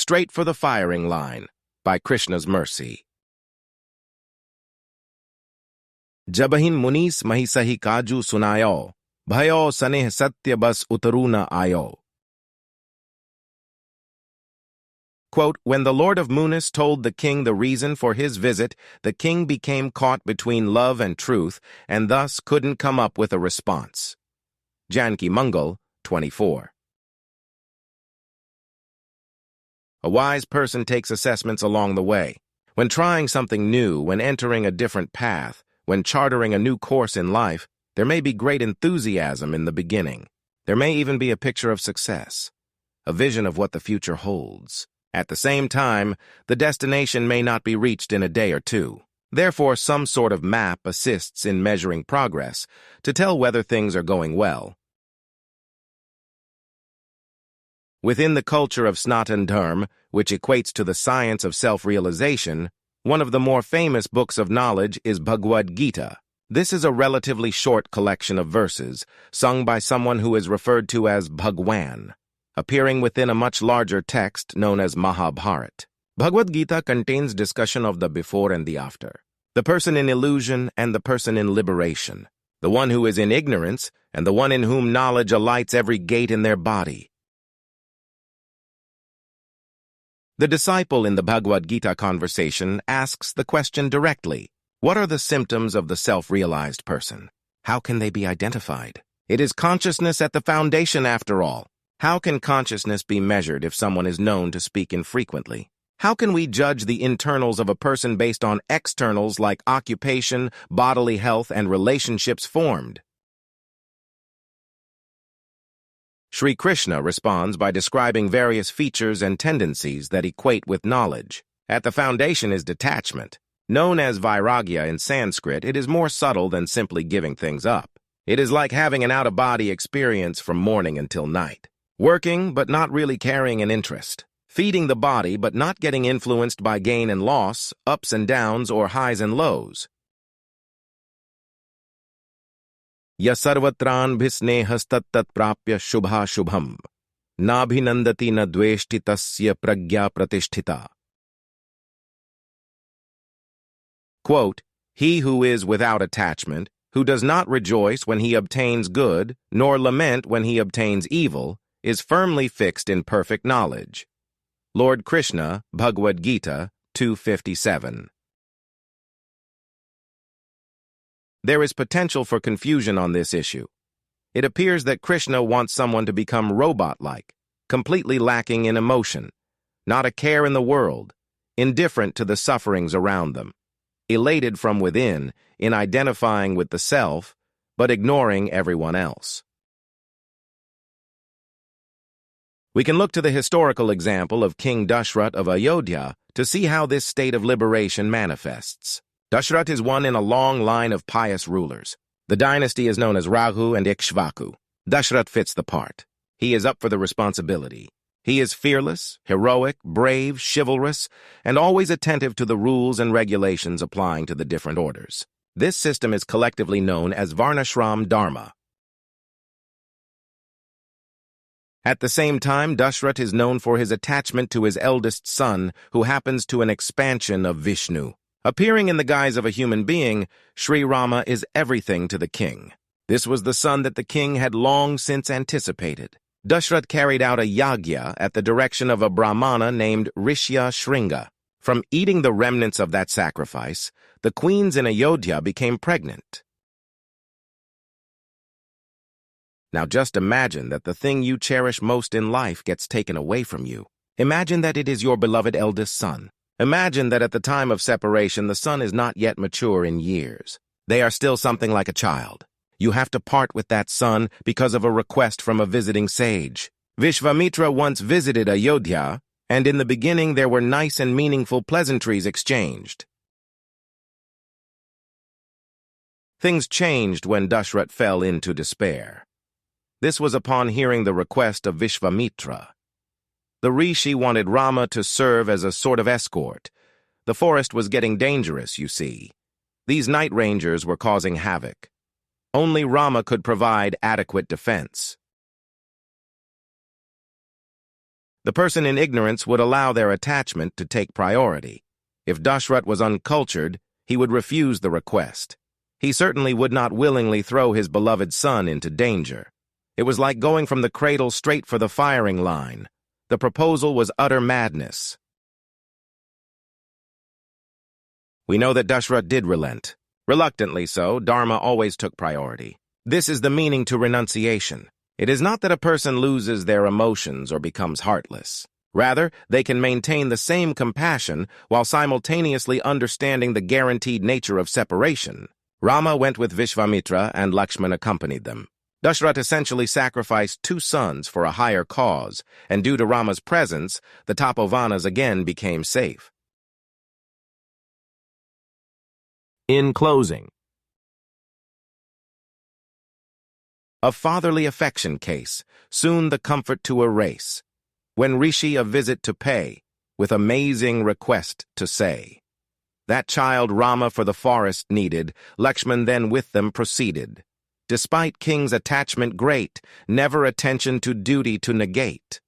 straight for the firing line, by Krishna's mercy. Jabahin munis mahisahi kaju sunayo, bhayo saneh satya bas utaruna ayo. Quote, when the Lord of Munis told the king the reason for his visit, the king became caught between love and truth, and thus couldn't come up with a response. Janaki Mangala, 24. A wise person takes assessments along the way. When trying something new, when entering a different path, when chartering a new course in life, there may be great enthusiasm in the beginning. There may even be a picture of success, a vision of what the future holds. At the same time, the destination may not be reached in a day or two. Therefore, some sort of map assists in measuring progress to tell whether things are going well. Within the culture of Sanatana Dharma, which equates to the science of self-realization, one of the more famous books of knowledge is Bhagavad-gita. This is a relatively short collection of verses, sung by someone who is referred to as Bhagwan, appearing within a much larger text known as Mahabharata. Bhagavad-gita contains discussion of the before and the after, the person in illusion and the person in liberation, the one who is in ignorance and the one in whom knowledge alights every gate in their body. The disciple in the Bhagavad-gita conversation asks the question directly, what are the symptoms of the self-realized person? How can they be identified? It is consciousness at the foundation after all. How can consciousness be measured if someone is known to speak infrequently? How can we judge the internals of a person based on externals like occupation, bodily health, and relationships formed? Sri Krishna responds by describing various features and tendencies that equate with knowledge. At the foundation is detachment. Known as vairagya in Sanskrit, it is more subtle than simply giving things up. It is like having an out-of-body experience from morning until night. Working, but not really carrying an interest. Feeding the body, but not getting influenced by gain and loss, ups and downs, or highs and lows. Yasarvatran bhisnehastat prapya shubha shubham. Nabhinandati na dveshti tasya pragya pratisthita. Quote, he who is without attachment, who does not rejoice when he obtains good, nor lament when he obtains evil, is firmly fixed in perfect knowledge. Lord Krishna, Bhagavad-gita 257. There is potential for confusion on this issue. It appears that Krishna wants someone to become robot-like, completely lacking in emotion, not a care in the world, indifferent to the sufferings around them, elated from within in identifying with the self, but ignoring everyone else. We can look to the historical example of King Dashrath of Ayodhya to see how this state of liberation manifests. Dashrath is one in a long line of pious rulers. The dynasty is known as Raghu and Ikshvaku. Dashrath fits the part. He is up for the responsibility. He is fearless, heroic, brave, chivalrous, and always attentive to the rules and regulations applying to the different orders. This system is collectively known as Varnashram Dharma. At the same time, Dashrath is known for his attachment to his eldest son, who happens to an expansion of Vishnu. Appearing in the guise of a human being, Sri Rama is everything to the king. This was the son that the king had long since anticipated. Dashrath carried out a yagya at the direction of a brahmana named Rishya Shringa. From eating the remnants of that sacrifice, the queens in Ayodhya became pregnant. Now just imagine that the thing you cherish most in life gets taken away from you. Imagine that it is your beloved eldest son. Imagine that at the time of separation, the son is not yet mature in years. They are still something like a child. You have to part with that son because of a request from a visiting sage. Vishvamitra once visited Ayodhya, and in the beginning there were nice and meaningful pleasantries exchanged. Things changed when Dashrath fell into despair. This was upon hearing the request of Vishvamitra. The rishi wanted Rama to serve as a sort of escort. The forest was getting dangerous, you see. These night rangers were causing havoc. Only Rama could provide adequate defense. The person in ignorance would allow their attachment to take priority. If Dashrath was uncultured, he would refuse the request. He certainly would not willingly throw his beloved son into danger. It was like going from the cradle straight for the firing line. The proposal was utter madness. We know that Dashrath did relent. Reluctantly so, Dharma always took priority. This is the meaning to renunciation. It is not that a person loses their emotions or becomes heartless. Rather, they can maintain the same compassion while simultaneously understanding the guaranteed nature of separation. Rama went with Vishvamitra and Lakshman accompanied them. Dashrath essentially sacrificed 2 sons for a higher cause, and due to Rama's presence, the Tapovanas again became safe. In closing, a fatherly affection case, soon the comfort to erase. When Rishi a visit to pay, with amazing request to say. That child Rama for the forest needed, Lakshman then with them proceeded. Despite king's attachment great, never attention to duty to negate.